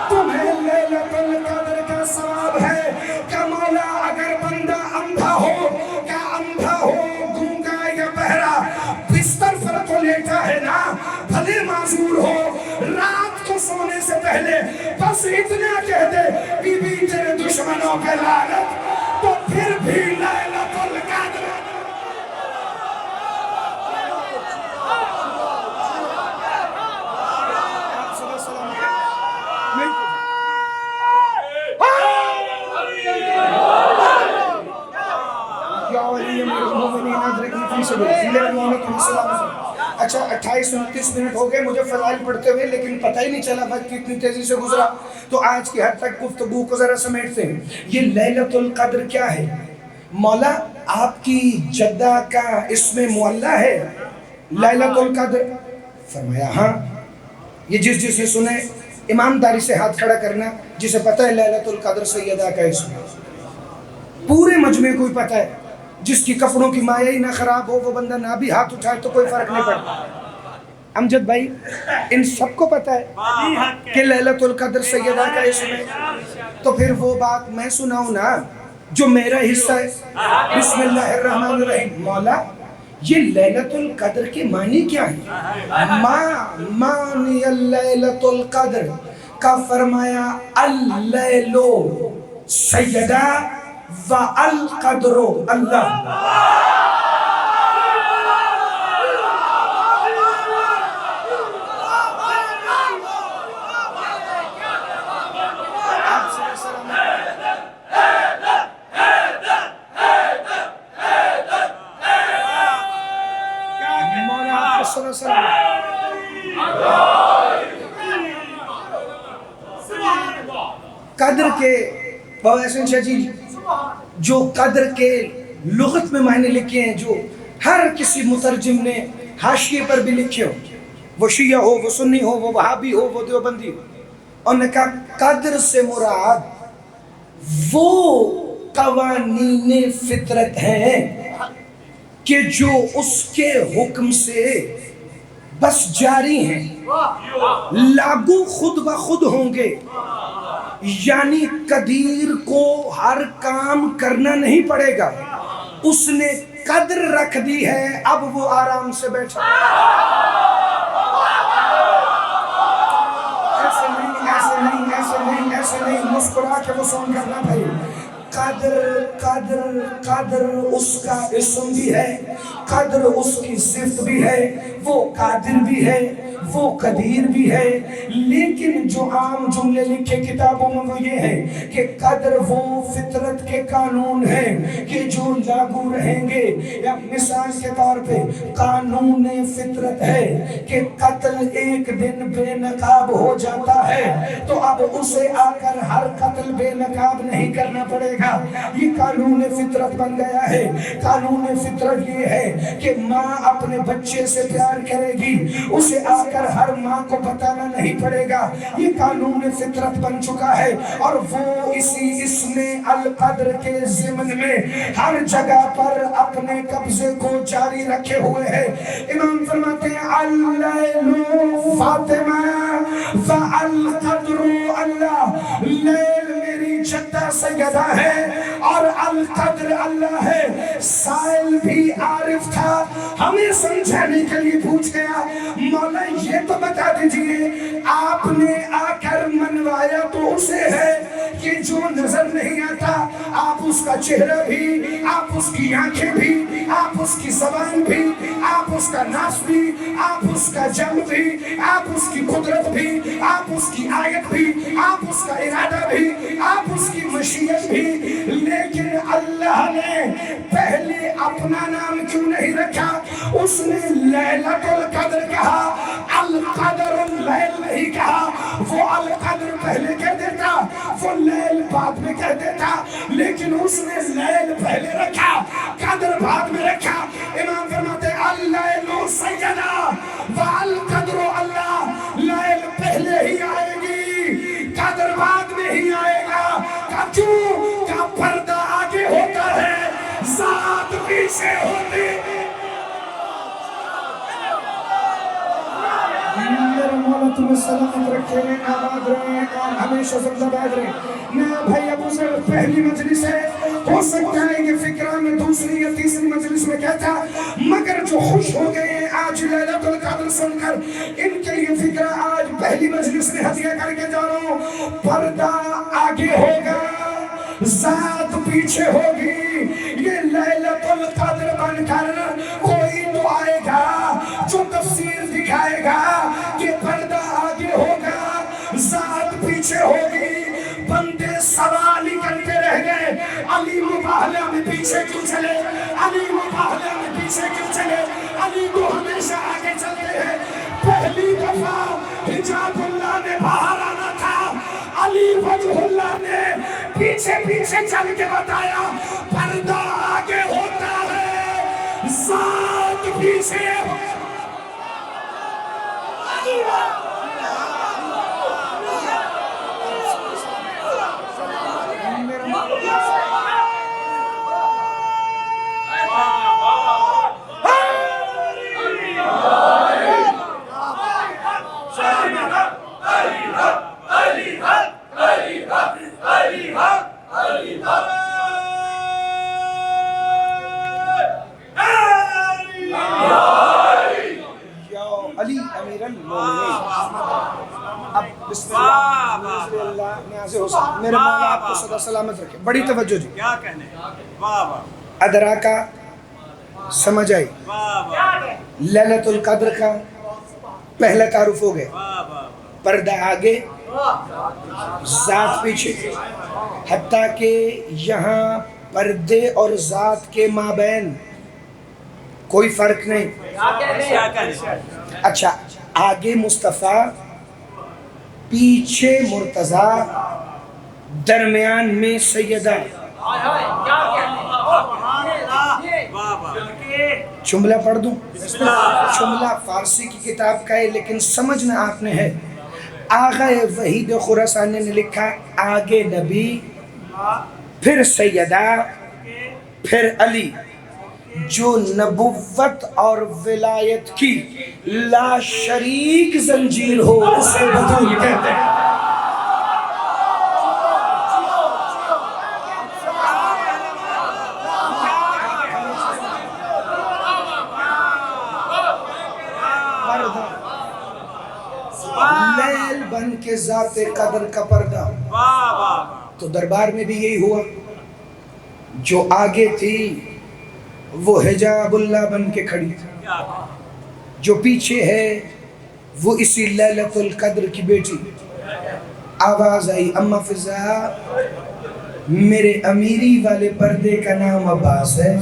تمہیں لیلۃ القدر کا ثواب ہے کہ مولا اگر بندہ اندھا ہو، کیا اندھا ہو، گونگا یا بہرا، بستر پر تو لیٹا ہے نا، بھلے معذور ہو، رات کو سونے سے پہلے بس اتنا کہہ دے بی بی تیرے دشمنوں پہ لعنت، تو پھر بھی لیلۃ القدر۔ اچھا 28-29 منٹ ہو گئے مجھے فضائل پڑھتے ہوئے، لیکن پتہ ہی نہیں چلا وقت کتنی تیزی سے گزرا، تو آج کی حد تک گفتگو کو ذرا سمیٹتے ہیں۔ یہ لیلۃ القدر کیا ہے؟ مولا آپ کی جدہ کا اسم معلیٰ ہے لیلۃ القدر؟ فرمایا ہاں۔ یہ جس نے سنے ایمانداری سے ہاتھ کھڑا کرنا جسے پتہ ہے لیلۃ القدر سیدہ کا اسم ہے۔ پورے مجمع کو ہی پتہ ہے، جس کی کپڑوں کی مایہ ہی نہ خراب ہو وہ بندہ نہ بھی ہاتھ اٹھائے تو کوئی فرق نہیں پڑتا۔ امجد بھائی ان سب کو پتہ ہے کہ لیلۃ القدر سیدہ کا اسم ہے، تو پھر وہ بات میں سناؤں نا جو میرا حصہ ہے۔ بسم اللہ الرحمن الرحیم۔ مولا یہ لیلۃ القدر کے معنی کیا ہے؟ معنی لیلۃ القدر کا فرمایا اللیل سیدہ والقدر اللہ۔ قدر کے بابا حسین شاہ جی جو قدر کے لغت میں معنی لکھے ہیں، جو ہر کسی مترجم نے حاشیے پر بھی لکھے ہو، وہ شیعہ ہو، وہ سنی ہو، وہ وہابی ہو، وہ دیوبندی ہو، انہوں نے کہا قدر سے مراد وہ قوانین فطرت ہیں کہ جو اس کے حکم سے بس جاری ہیں، لاگو خود بخود ہوں گے، یعنی قدیر کو ہر کام کرنا نہیں پڑے گا، اس نے قدر رکھ دی ہے، اب وہ آرام سے بیٹھا۔ ایسے نہیں مسکرا کے وہ سون کرنا بھائی۔ قدر اس کا اسم بھی ہے، قدر اس کی صفت بھی ہے، وہ قادر بھی ہے، وہ قدیر بھی ہے، لیکن جو عام جملے لکھے کتابوں میں وہ یہ ہے کہ قدر وہ فطرت کے قانون ہیں کہ جو لاگو رہیں گے، یا مثال کے طور پہ قانون فطرت ہے کہ قتل ایک دن بے نقاب ہو جاتا ہے تو اب اسے آ کر ہر قتل بے نقاب نہیں کرنا پڑے گا، یہ قانون فطرت بن گیا ہے۔ قانون فطرت یہ ہے کہ ماں اپنے بچے سے پیار کرے گی، اسے آ کر ہر ماں کو بتانا نہیں پڑے گا، یہ قانون فطرت بن چکا ہے، اور وہ اسی اسم القدر کے ضمن میں ہر جگہ پر اپنے قبضے کو جاری رکھے ہوئے ہے۔ امام فرماتے ہیں اللیل فاطمہ والقدر اللہ، لیل میری جدہ سیدہ ہے اور القدر اللہ ہے۔ سائل بھی عارف تھا، ہمیں سمجھانے کے لیے پوچھ گیا مولا یہ تو بتا دیجئے آپ نے آ کر منوایا تو اسے ہے کہ جو نظر نہیں آتا، آپ اس کا چہرہ بھی، آپ اس کی آنکھیں بھی، آپ اس کی زبان بھی، آپ اس کا ناس بھی، آپ اس کا جم بھی، آپ اس کی قدرت بھی، آپ اس کی آیت بھی، آپ اس کا ارادہ بھی، آپ اس کی مشیت بھی، لیکن اللہ نے پہلے اپنا نام کیوں نہیں رکھا؟ اس نے لیلۃ القدر کہا، القدر اللیل نہیں کہا۔ وہ القدر پہلے کہہ دیتا، وہ لیل بعد میں کہہ دیتا، لیکن اس نے لیل پہلے رکھا، قدر بعد میں رکھا۔ امام فرماتے اللیل مولا تمہیں سلامت رکھے، آباد رہے اور ہمیشہ زندہ رہے۔ میں بھائی ابو ذر پہلی مجلس ہے، ہو سکتا ہے یہ فکرہ میں دوسری یا تیسری مجلس میں کہتا، مگر جو خوش ہو گئے ہیں آج لیلۃ القدر سن کر، ان کے لیے فکرہ آج پہلی مجلس میں ہدیہ کر کے جا رہا ہوں۔ پردہ آگے ہوگا، ذات پیچھے ہوگی، یہ لیلۃ القدر بن کر کوئی تو آئے گا جو تفسیر دکھائے گا کہ پردہ آگے ہوگا، ذات پیچھے ہوگی۔ بندے سوال ہی کرتے رہ گئے، علی مباہلہ میں پیچھے کیوں چلے، علی مباہلہ میں پیچھے کیوں چلے، علی کو ہمیشہ آگے چلتے ہیں۔ پہلی دفعہ حجاب اللہ نے باہر آنا تھا، علی وجہ اللہ نے پیچھے پیچھے چل کے بتایا پردہ آگے ہوتا ہے، ذات پیچھے ہوتا ہے۔ علی امیر المومنین۔ اب بسم اللہ نیاز حسین، میرے مولا آپ کو صدا سلامت رکھے۔ بڑی توجہ جی، کیا کہنے، واہ واہ، ادرا کا سمجھ آئی، لیلۃ القدر کا پہلا تعارف ہو گئے، واہ واہ، پردہ آگے ذات پیچھے، حتیٰ کہ یہاں پردے اور ذات کے مابین کوئی فرق نہیں۔ کیا کہنے، اچھا، آگے مصطفیٰ، پیچھے مرتضیٰ، درمیان میں سیدہ۔ جملہ پڑھ دوں؟ جملہ فارسی کی کتاب کا ہے لیکن سمجھنا آپ نے ہے۔ آغا وحید خراسانی نے لکھا، آگے نبی، پھر سیدہ، پھر علی، جو نبوت اور ولایت کی لا شریک زنجیر ہو اسے بطول کہتے ہیں۔ لیل بن کے ذات قدر کا پردہ، تو دربار میں بھی یہی ہوا، جو آگے تھی وہ حجاب اللہ بن کے کھڑی تھی، جو پیچھے ہے وہ اسی لیلۃ القدر کی بیٹی۔ آواز آئی، اما فضا، میرے امیری والے پردے کا نام عباس ہے،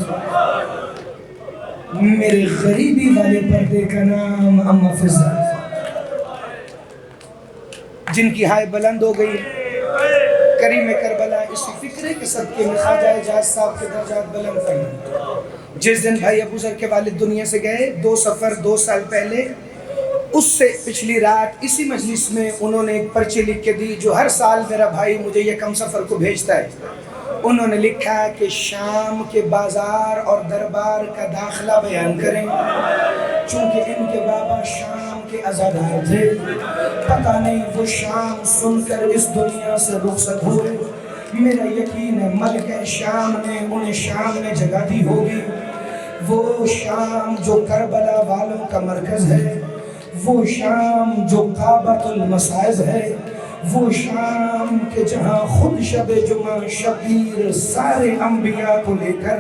میرے غریبی والے پردے کا نام اما فضا ہے۔ جن کی ہائے بلند ہو گئی، کریم کربلا اسی فکرے کے صدقے میں خواجہ اعجاز صاحب کے درجات بلند فرمائے۔ جس دن بھائی ابو ذر کے والد دنیا سے گئے، 2 سفر 2 سال پہلے، اس سے پچھلی رات اسی مجلس میں انہوں نے ایک پرچی لکھ کے دی، جو ہر سال میرا بھائی مجھے یہ کم سفر کو بھیجتا ہے۔ انہوں نے لکھا کہ شام کے بازار اور دربار کا داخلہ بیان کریں، چونکہ ان کے بابا شام کے عزادار تھے، پتہ نہیں وہ شام سن کر اس دنیا سے رخصت ہوئے۔ میرا یقین ہے ملکہ شام نے انہیں شام میں جگہ دی ہوگی، وہ شام جو کربلا والوں کا مرکز ہے، وہ شام جو کعبۃ المصائب ہے، وہ شام کے جہاں خود شب جمعہ شبیر سارے انبیاء کو لے کر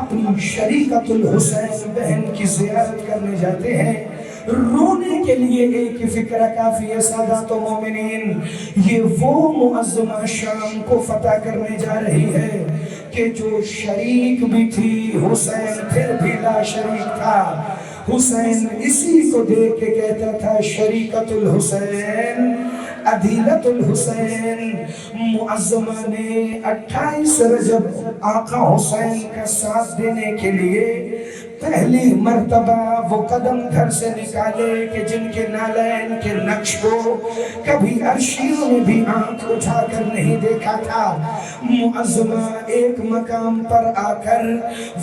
اپنی شریکت الحسین بہن کی زیارت کرنے جاتے ہیں۔ رونے کے لیے ایک فکرہ کافی ہے سادات و مومنین، یہ وہ معظمہ شام کو فتح کرنے جا رہی ہے کہ جو شریک بھی تھی حسین پھر بھی لا شریک تھا۔ حسین اسی کو دیکھ کے کہتا تھا شریکت الحسین عدیلت الحسین۔ معظمہ نے 28 رجب آقا حسین کا ساتھ دینے کے لیے پہلی مرتبہ وہ قدم گھر سے نکالے کہ جن کے نالین کے نقش کو کبھی عرشیوں نے بھی آنکھ اٹھا کر نہیں دیکھا تھا۔ معظمہ ایک مقام پر آ کر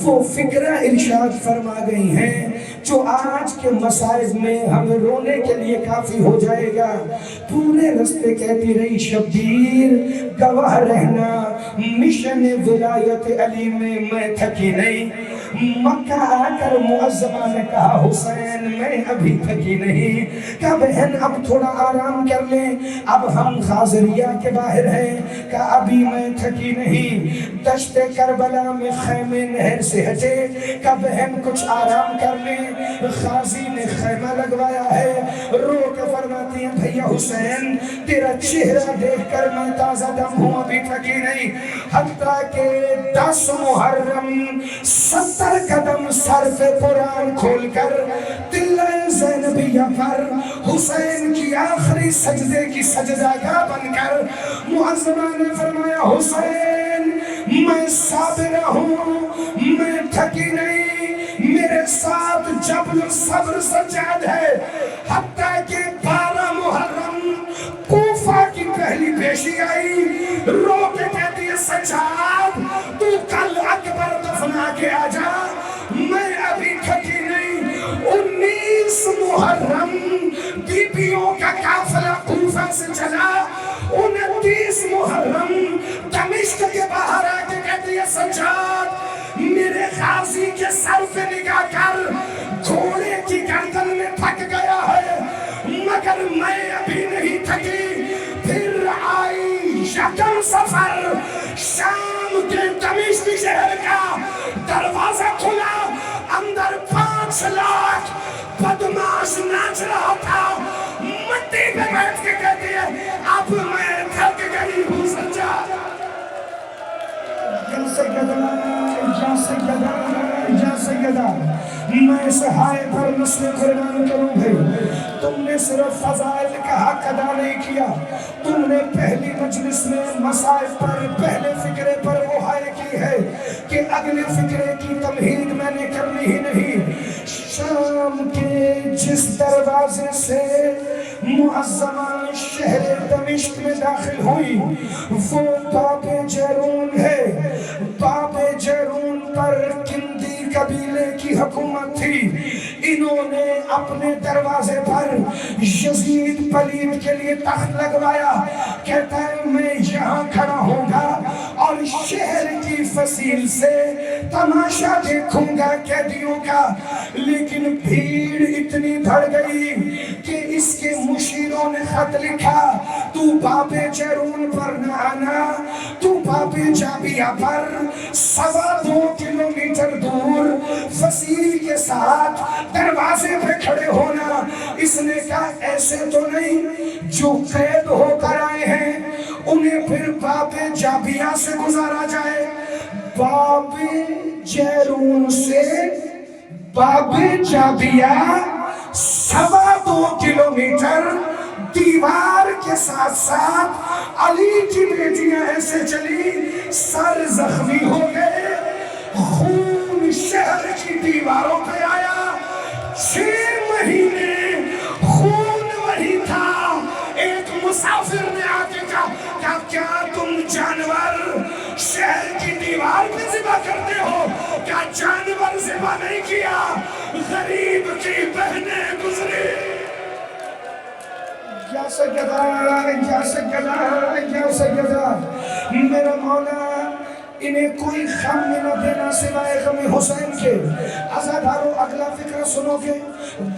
وہ فکرہ ارشاد فرما گئی ہیں، جو آج کے مصائب میں ہمیں رونے کے لیے کافی ہو جائے گا. پورے رستے کہتی رہی شبیر گواہ رہنا مشن ولایت علی میں تھکی نہیں. مکہ آ کر معظمہ نے کہا حسین میں ابھی تھکی نہیں. کہا بہن اب تھوڑا آرام کر لیں, اب ہم غازریہ کے باہر ہیں. کہا ابھی میں تھکی نہیں. دشت کربلا میں خیمے نہر سے ہٹے. کہا بہن کچھ آرام کر لیں. غازی نے خیمہ لگوایا ہے. رو کے فرماتی ہیں بھیا حسین تیرا چہرہ دیکھ کر میں تازہ دم ہوں, ابھی تھکی نہیں. حتیٰ کہ 10 محرم 70 قدم سر پہ قرآن کھول کر تلہ زینبیہ پر حسین کی آخری سجدے کی سجدہ گاہ بن کر معظمہ نے فرمایا حسین میں صابرہ ہوں, میں تھکی نہیں, میرے ساتھ جبل صبر سجاد ہے. حتیٰ کہ 12 محرم کوفہ کی پہلی پیشی آئی. رو کے کہتی ہے سجاد تو کل اکبر دفنا کے آ جا, میں ابھی تھکی نہیں. 19 محرم بیبیوں کا قافلہ کوفہ سے چلا. 29 محرم دمشق کے باہر آ کے کہتی ہے سجاد میرے غازی کے سر پہ نگاہ کر, گھوڑے کی گردن میں تھک گیا ہے مگر میں ابھی نہیں تھکی. پھر آئی یکم سفر, شام کے دمشق شہر کا دروازہ کھلا, اندر 5 لاکھ بدماش ناچ رہا تھا. مٹی پہ بیٹھ کے کہتی ہے اب میں تھک گئی ہوں سجاد. یا سیدہ یا سیدہ یا سیدہ میں اس ہائے پر نسل قربان کروں بھائی. تم نے صرف فضائل کا حق ادا نہیں کیا, تم نے پہلی مجلس میں مسائل پر پہلے فکرے پر وہ ہائے کی ہے کہ اگلے فکرے کی تمہید میں نے کرنی ہی نہیں. شام کے جس دروازے سے معظمہ شہر دمشق میں داخل ہوئی وہ باب جیرون ہے. باب جیرون پر کندی قبیلے کی حکومت تھی. انہوں نے اپنے دروازے پر یزید پلید کے لیے تخت لگوایا. کہتا ہے میں یہاں کھڑا ہوں گا اور شہر کی فصیل سے تماشا دیکھوں گا قیدیوں کا. لیکن بھیڑ اتنی بڑھ گئی کہ اس کے مشیروں نے خط لکھا تو باب جیرون پر نہ آنا, تو باب جابیہ پر 2.25 کلومیٹر دور فصیل کے ساتھ دروازے پہ کھڑے ہونا. اس نے کہا ایسے تو نہیں, جو قید ہو کر آئے ہیں انہیں پھر باب جابیہ سے گزارا جائے. باب جیرون سے باب جابیہ 2.25 کلومیٹر دیوار کے ساتھ ساتھ علی کی بیٹیاں ایسے چلی, سر زخمی ہو گئے, خون شہر کی دیواروں پہ آیا. 6 مہینے خون وہی تھا. ایک مسافر نے آ کے کہا کیا تم جانور شہر کی دیوار پہ ذبح کرتے ہو؟ کیا جانور ذبح نہیں کیا, غریب کی بہنیں گزری. یا سیدہ یا سیدہ یا سیدہ میرا مولا انہیں کوئی غم نہ دینا سوائے غم حسین کے. عزادارو اگلا فکر سنو گے.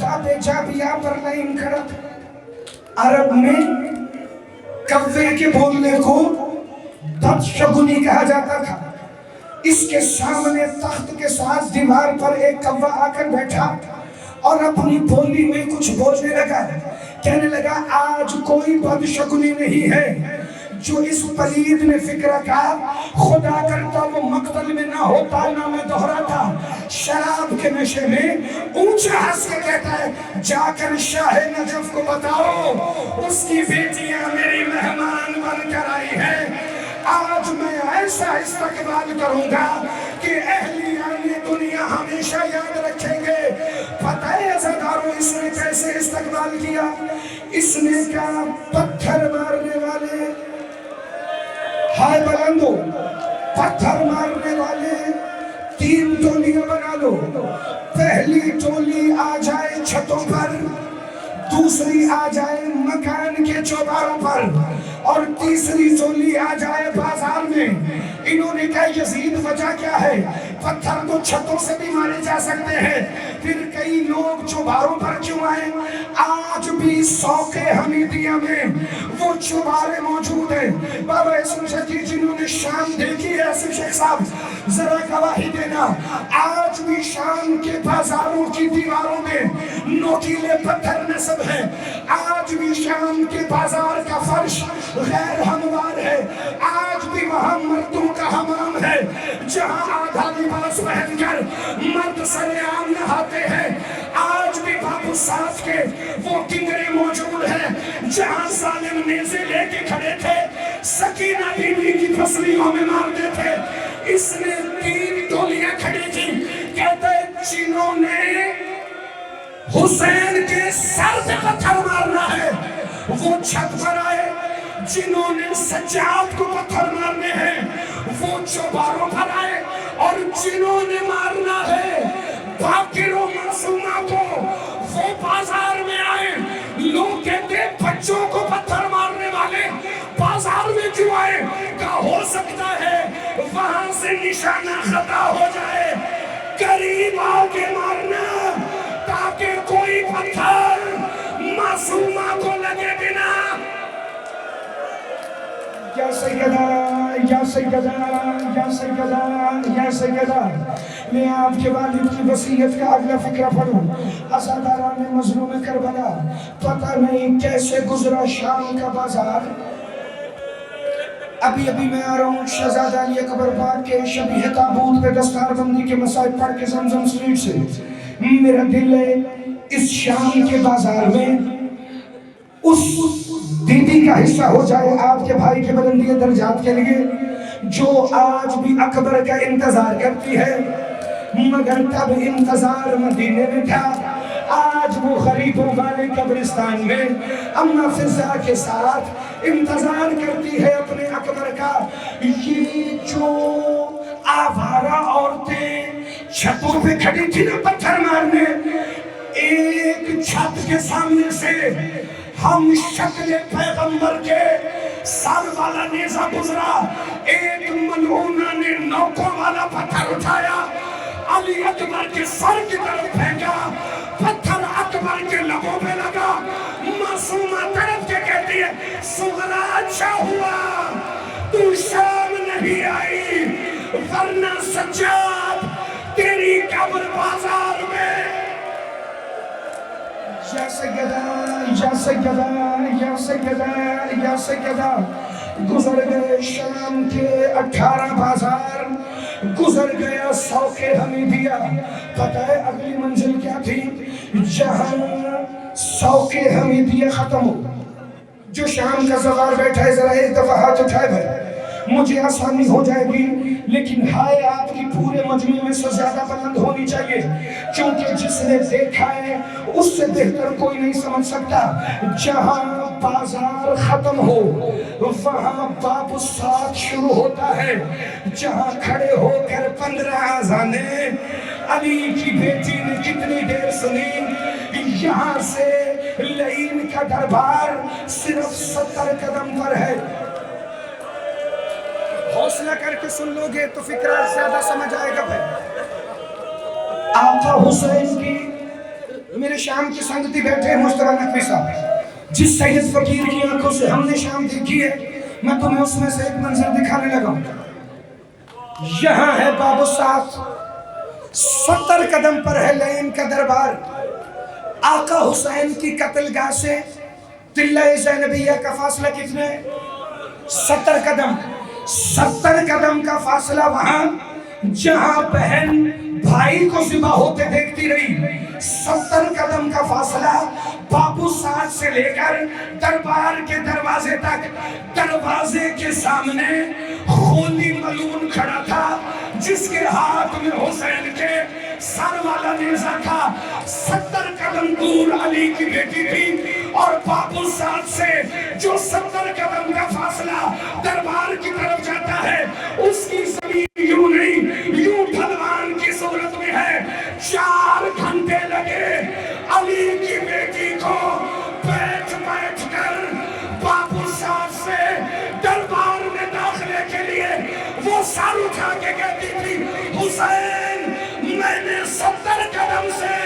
باب جابیہ پر لائن کھڑت عرب میں کوے کے بولنے کو بدشگونی کہا جاتا تھا. اس کے سامنے تخت کے ساتھ دیوار پر ایک کوا آ کر بیٹھا اور اپنی بولی میں کچھ بولنے لگا. کہنے لگا آج کوئی بدشگونی نہیں ہے. جو اس پلید نے فکر کہا خدا کرتا وہ مقتل میں نہ ہوتا نہ میں دہراتا. شراب کے نشے میں اونچا ہنس کے کہتا ہے جا کر شاہ نجف کو بتاؤ اس کی بیٹیاں میری مہمان بن کر آئی ہیں. آج میں ایسا استقبال کروں گا کہ اہلیان دنیا ہمیشہ یاد رکھیں گے. پتہ ہے عزاداروں اس نے کیسے استقبال کیا؟ اس نے کہا پتھر مارنے والے ہائے بلندو, پتھر مارنے والے 3 ٹولیاں بنا لو. پہلی ٹولی چھتوں پر، دوسری آ جائے مکان کے چوباروں پر، اور تیسری ٹولی آ جائے بازار میں۔ انہوں نے کہا یزید وجہ کیا ہے؟ پتھر تو چھتوں سے بھی مارے جا سکتے ہیں، پھر کئی لوگ چوباروں پر کیوں آئے؟ آج بھی سوق حمیدیہ میں وہ چوبارے موجود ہیں۔ بابا اسم شکی جنہوں نے شام دیکھی ہے، اسم شیخ صاحب ذرا گواہی دینا، آج بھی شام کے بازاروں کی دیواروں میں نوکیلے پتھر نصب ہیں، آج بھی شام کے بازار کا فرش غیر ہموار ہے، آج بھی وہاں مردوں کا حمام ہے جہاں آدھا لباس پہن کر مرد سرعام نہاتے ہیں، آج بھی بابو ساز کے وہ کنگرے موجود ہیں جہاں ظالم نیزے لے کے کھڑے تھے، سکینہ بیوی کی پسلیوں میں مارتے تھے۔ اس نے 3 ٹولیاں کھڑی تھی، کہتے جنہوں نے حسین کے سر پہ پتھر مارنا ہے وہ چھت پر آئے، جنہوں نے سجاد کو پتھر مارنے ہیں وہ چوباروں پر آئے، اور جنہوں نے مارنا ہے باقر و معصومہ کو وہ بازار میں آئے۔ لوگ کہتے ہیں بچوں کو پتھر مارنے والے بازار میں کیوں آئے؟ کہا ہو سکتا ہے وہاں سے نشانہ خطا ہو جائے، قریب آگے مارنا تاکہ کوئی پتھر معصومہ کو لگے بنا۔ یا سیدہ یا سیدہ یا سیدہ یا سیدہ، میں آپ کے والد کی وصیت کا اگلا فقرہ پڑھوں۔ عزاداران مظلوم کربلا، پتہ نہیں کیسے گزرا شام کا بازار۔ ابھی میں آ رہا ہوں شہزادہ علی اکبر پاک کے شبیہ تابوت پہ دستار بندی کے مسائب پڑھ کے زمزم سٹریٹ سے۔ میرا دل ہے اس شام کے بازار میں اس دیدی کا حصہ ہو جائے آپ کے بھائی کے بلندی درجات کے لیے، جو آج بھی اکبر کا انتظار کرتی ہے، مگر تب انتظار مدینے میں تھا، آج وہ غریبوں والے قبرستان میں اماں فضا کے ساتھ انتظار کرتی ہے اپنے اکبر کا۔ یہ جو آوارہ عورتیں چھتوں پہ کھڑی تھی نا پتھر مارنے، ایک چھت کے سامنے سے ہم شکل پیغمبر کے سر والا نیزہ گزرا، ایک ملعونہ نے نوکوں والا پتھر اٹھایا، علی اکبر کے سر کی طرف پھینکا، پتھر اکبر کے لبوں میں لگا، معصومہ طرف کے کہتی ہے سغرا اچھا ہوا تو شام نہیں آئی، ورنہ سجاد تیری قبر بازار میں۔ یا سیدہ یا سیدہ یا سیدہ یا سیدہ، گزر گئے شام کے 18 بازار، گزر گیا سوق حمیدیہ۔ پتہ ہے اگلی منزل کیا تھی؟ جہاں سوق حمیدیہ ختم ہو، جو شام کا زوار بیٹھا ہے ذرا ایک دفعہ ہاتھ اٹھائے بھائی، مجھے آسانی ہو جائے گی، لیکن ہائے آپ کی پورے مجمع میں سے زیادہ بلند ہونی چاہیے، کیونکہ جس نے دیکھا ہے اس سے بہتر کوئی نہیں سمجھ سکتا۔ جہاں بازار ختم ہو وہاں باب الساعت شروع ہوتا ہے، جہاں کھڑے ہو کر 15 اذانیں علی کی بیٹی نے کتنی دیر سنی، یہاں سے لعین کا دربار صرف 70 قدم پر ہے۔ حوصلہ کر کے سن لو گے تو فکرہ زیادہ سمجھ آئے گا بھائی۔ آقا حسین کی میرے شام کی سنگتی بیٹھے مجتبیٰ نقوی صاحب، جس سید فقیر کی آنکھوں سے ہم نے شام دیکھی ہے، میں تمہیں اس میں سے ایک منظر دکھانے لگا ہوں۔ یہاں ہے باب الساعت، 70 قدم پر ہے لعین کا دربار۔ آقا حسین کی قتل گاہ سے تلہ زینبیہ کا فاصلہ کتنے؟ 70 قدم۔ 70 قدم کا فاصلہ وہاں جہاں بہن بھائی کو ذبح ہوتے دیکھتی رہی، 70 قدم کا فاصلہ باب الساعت سے لے کر دربار کے دروازے تک۔ دروازے کے سامنے خولی ملعون کھڑا تھا جس کے ہاتھ میں حسین کے سر والا نیزہ تھا، 70 قدم دور علی کی بیٹی تھی، اور باب الساعت سے جو 70 قدم کا فاصلہ دربار کی طرف جاتا ہے اس کی زمین یوں نہیں، یوں ڈھلوان کی صورت میں ہے۔ 4 گھنٹے لگے علی کے کہتی تھی حسین میں نے 70 قدم سے